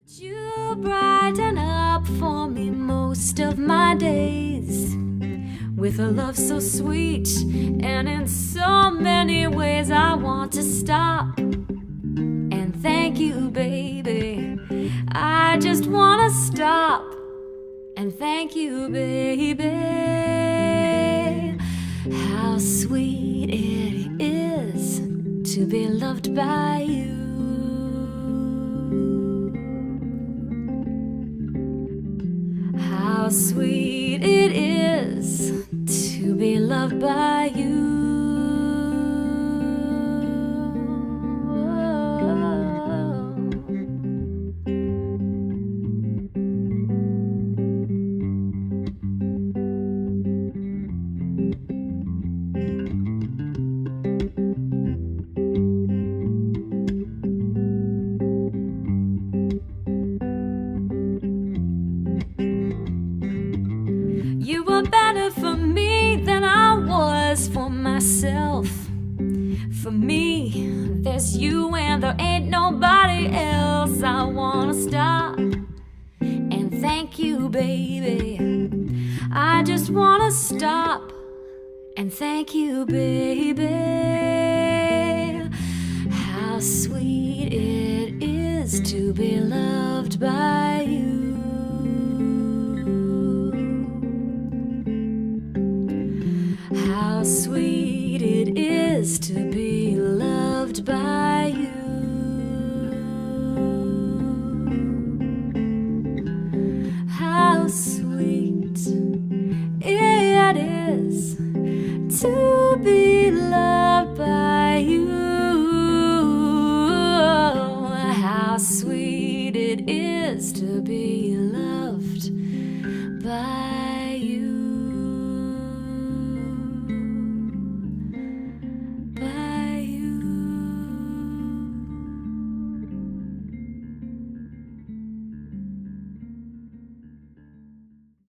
You brighten up for me most of my days with a love so sweet, and in so many ways I want to stop and thank you, baby. I just want to stop and thank you, baby. How sweet it is to be loved by you. How sweet it is to be loved by you. You were better for me than I was for myself. For me, there's you and there ain't nobody else. I wanna stop and thank you, baby. I just wanna stop and thank you, baby. How sweet it is to be loved by you. How sweet it is to be loved by you. How sweet it is to be loved by you. How sweet it is to be loved by you.